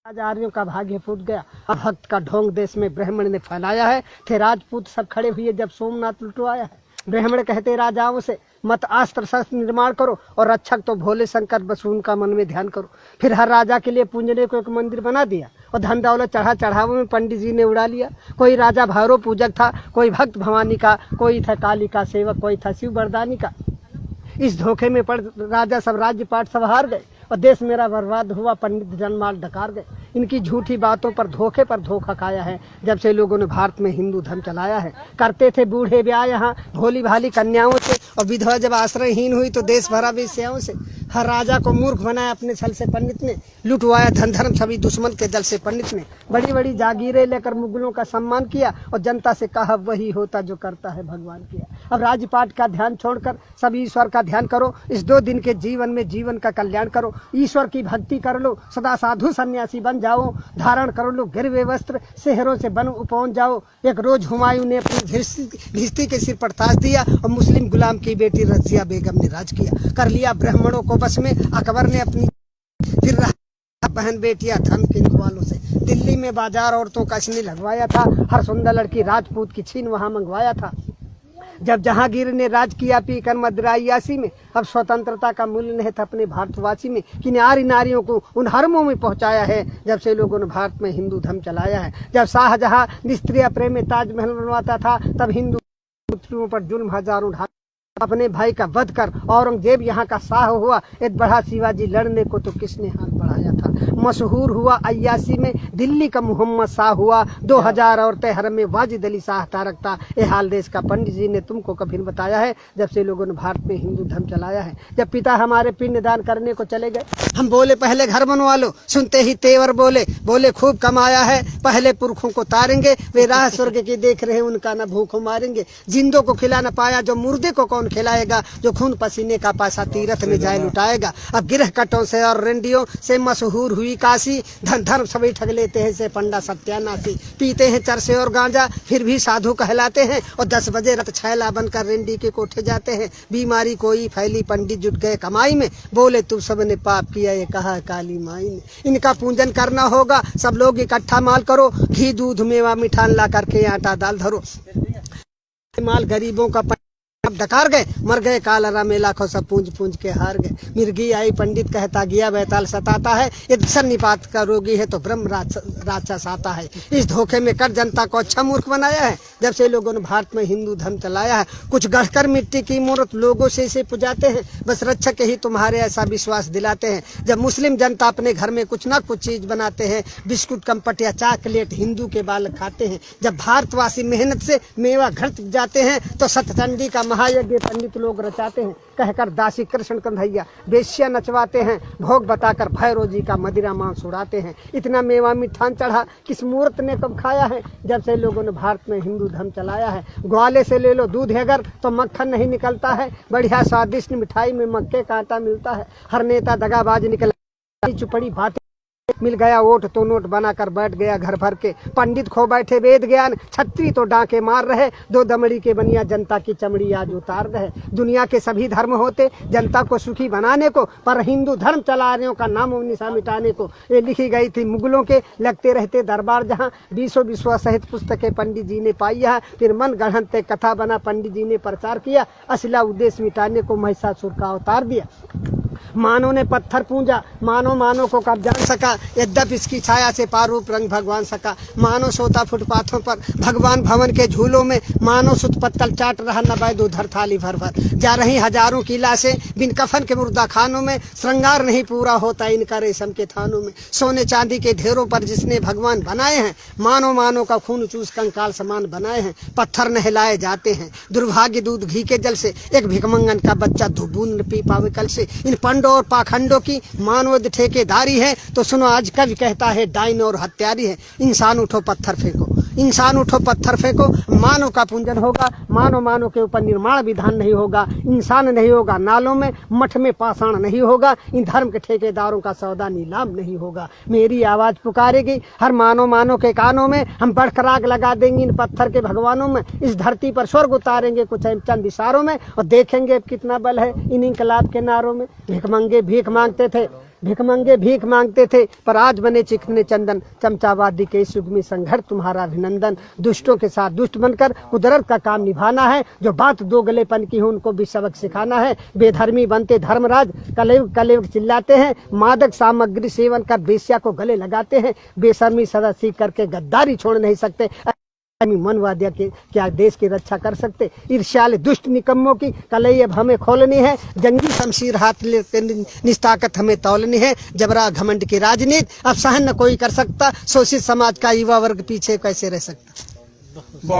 आर्यों का भाग्य फूट गया। अब भक्त का ढोंग देश में ब्राह्मण ने फैलाया है। थे राजपूत सब खड़े हुए जब सोमनाथ लुटवाया है। ब्राह्मण कहते राजाओं से मत अस्त्र शस्त्र निर्माण करो और रक्षक तो भोले शंकर बस उनका मन में ध्यान करो। फिर हर राजा के लिए पूजने को एक मंदिर बना दिया और धन दौलत चढ़ावों में पंडित जी ने उड़ा लिया। कोई राजा भैरव पूजक था, कोई भक्त भवानी का, कोई था काली का सेवक, कोई था शिव बरदानी का। इस धोखे में पड़ राजा सब राज्य पाठ सब हार गए और देश मेरा बर्बाद हुआ। पंडित जनमाल डकार गए। इनकी झूठी बातों पर धोखा खाया है जब से लोगों ने भारत में हिंदू धर्म चलाया है। करते थे बूढ़े ब्याह यहाँ भोली भाली कन्याओं से और विधवा जब आश्रयहीन हुई तो देश भरा वेश्याओं से। हर राजा को मूर्ख बनाया अपने छल से पंडित ने। लुटवाया धन धर्म सभी दुश्मन के दल से पंडित ने। बड़ी बड़ी जागीरें लेकर मुगलों का सम्मान किया और जनता से कहा वही होता जो करता है भगवान किया। अब राजपाट का ध्यान छोड़कर सब ईश्वर का ध्यान करो। इस 2 दिन के जीवन में जीवन का कल्याण करो। ईश्वर की भक्ति कर लो, सदा साधु सन्यासी बन जाओ। धारण कर लो गिरवे वस्त्र, शहरों से बन पहुंच जाओ। एक रोज हुमायूं ने अपनी भिस्ती के सिर पर ताज दिया और मुस्लिम गुलाम की बेटी रजिया बेगम ने राज किया। कर लिया ब्राह्मणों को बस में अकबर ने अपनी। फिर बहन बेटियां धन के वालों से। दिल्ली में बाजार औरतों का इसने लगवाया था। हर सुंदर लड़की राजपूत की छीन वहां मंगवाया था। जब जहांगीर ने राज किया पीकर मदरायासी में, अब स्वतंत्रता का मूल्य नहीं था अपने भारतवासी में। कि नारियों को उन हरमों में पहुंचाया है जब से लोगों ने भारत में हिंदू धर्म चलाया है। जब शाहजहां निस्त्रिय प्रेम में ताजमहल बनवाता था तब हिंदू पुत्रियों पर जुल्म हजारों ढा अपने भाई का वध कर औरंगजेब यहाँ का शाह हुआ। एक बढ़ा शिवाजी लड़ने को तो किसने हाथ बढ़ाया था। मशहूर हुआ अय्यासी में दिल्ली का मोहम्मद शाह हुआ। 2000 औरतें हरम में वाजिद अली शाह तारकता। ये हाल देश का पंडित जी ने तुमको कभी बताया है जब से लोगों ने भारत में हिंदू धर्म चलाया है। जब पिता हमारे पिंड दान करने को चले गए हम बोले पहले घर बनवा लो। सुनते ही तेवर बोले खूब कमाया है पहले पुरखों को तारेंगे। वे राह स्वर्ग की देख रहे उनका न भूखों मारेंगे। जिंदों को खिला न पाया जो मुर्दे को कौन खिलाएगा। जो खून पसीने का पैसा तीरथ में जाए लुटाएगा। अब गिरह कटों से और रेंडियों से मशहूर हुई काशी। धन धर्म सभी ठग लेते हैं से पंडा सत्यानाशी। पीते हैं चरसे और गांजा फिर भी साधु कहलाते हैं और 10 बजे रत छैला बनकर रेंडी के कोठे जाते हैं। बीमारी कोई फैली पंडित जुट गए कमाई में। बोले तू सबने पाप किया ये कहा काली माई ने। इनका पूजन करना होगा सब लोग इकट्ठा माल करो। घी दूध मेवा मिठान ला करके आटा दाल धरो। माल गरीबों का डकार गए मर गए कालरा में लाखों सब पूंज के हार गए। मिर्गी आई पंडित कहता गया बैताल सताता है। ये सन्निपात का रोगी है तो ब्रह्म राक्षस आता है। इस धोखे में कर जनता को अच्छा मूर्ख बनाया है जब से लोगों ने भारत में हिंदू धर्म चलाया है। कुछ गढ़कर मिट्टी की मूर्त लोगों से इसे पुजाते हैं। बस रक्षक ही तुम्हारे ऐसा विश्वास दिलाते हैं। जब मुस्लिम जनता अपने घर में कुछ ना कुछ चीज बनाते हैं बिस्कुट कम्पट या चॉकलेट हिंदू के बालक खाते हैं। जब भारतवासी मेहनत से मेवा घट जाते हैं तो सतचंडी का महायज्ञ पंडित लोग रचाते हैं। कहकर दासी कृष्ण कन्हैया बेश्या नचवाते हैं। भोग बताकर भैरव जी का मदिरा मांस उड़ाते हैं। इतना मेवा मिठान चढ़ा किस मूर्त ने कब खाया है जब से लोगों ने भारत में हिंदू धर्म चलाया है। ग्वाले से ले लो दूध अगर तो मक्खन नहीं निकलता है। बढ़िया स्वादिष्ट मिठाई में मक्के का आटा मिलता है। हर नेता दगाबाज निकल चुपड़ी बातें मिल गया वोट तो नोट बनाकर बैठ गया घर भर के। पंडित खो बैठे वेद ज्ञान छत्री तो डांके मार रहे। 2 दमड़ी के बनिया जनता की चमड़ी आज उतार रहे। दुनिया के सभी धर्म होते जनता को सुखी बनाने को पर हिंदू धर्म चलाने का नाम निशा मिटाने को। ये लिखी गई थी मुगलों के लगते रहते दरबार जहाँ 20 विश्व सहित पुस्तकें पंडित जी ने पाई है। फिर मन गढ़ंते कथा बना पंडित जी ने प्रचार किया। असला उद्देश्य मिटाने को महिषासुर का अवतार दिया। मानव ने पत्थर पूजा मानो को कब जान सका। यद्यप इसकी छाया से पारूप रंग भगवान सका। मानो सोता फुटपाथों पर भगवान भवन के झूलों में। मानो सुत पत्तल चाट रहा न बैद उधर थाली भर भर। जा रही हजारों की लाशें बिन कफन के मुर्दा खानों में। श्रृंगार नहीं पूरा होता इनका रेशम के थानों में। सोने चांदी के ढेरों पर जिसने भगवान बनाए हैं। मानो का खून चूस कंकाल समान बनाए हैं। पत्थर नहलाए जाते हैं दुर्भाग्य दूध घी के जल से। एक भिखमंगन का बच्चा धुबून पी पावे कल से। इन पंडों और पाखंडों की मानव ठेकेदारी है तो सुनो आज कवि कहता है डाइन और हत्यारी है। इंसान उठो पत्थर फेंको इंसान उठो पत्थर फेंको। मानव का पूजन होगा मानव के ऊपर निर्माण विधान नहीं होगा। इंसान नहीं होगा नालों में मठ में पाषाण नहीं होगा। इन धर्म के ठेकेदारों का सौदा नीलाम नहीं होगा। मेरी आवाज पुकारेगी हर मानव के कानों में। हम बढ़कर आग लगा देंगे इन पत्थर के भगवानों में। इस धरती पर स्वर्ग उतारेंगे कुछ चंद इशारों में और देखेंगे कितना बल है इन इनकलाब के नारों में। भिखमंगे भीख मांगते थे भिखमंगे भीख मांगते थे पर आज बने चिकने चंदन। चमचावादी के इस युग में संघर्ष तुम्हारा अभिनंदन। दुष्टों के साथ दुष्ट बनकर कुदरत का काम निभाना है। जो बात दो गलेपन की हो उनको भी सबक सिखाना है। बेधर्मी बनते धर्मराज कलयुग कलयुग चिल्लाते हैं। मादक सामग्री सेवन कर बेश्या को गले लगाते हैं। बेशर्मी सदा सीख करके गद्दारी छोड़ नहीं सकते। मनवादिया के क्या देश की रक्षा कर सकते। ईर्ष्याल दुष्ट निकम्मों की कलई अब हमें खोलनी है। जंगी शमशीर हाथ लेकर निस्ताकत हमें तौलनी है। जबरा घमंड की राजनीति अब सहन न कोई कर सकता। शोषित समाज का युवा वर्ग पीछे कैसे रह सकता।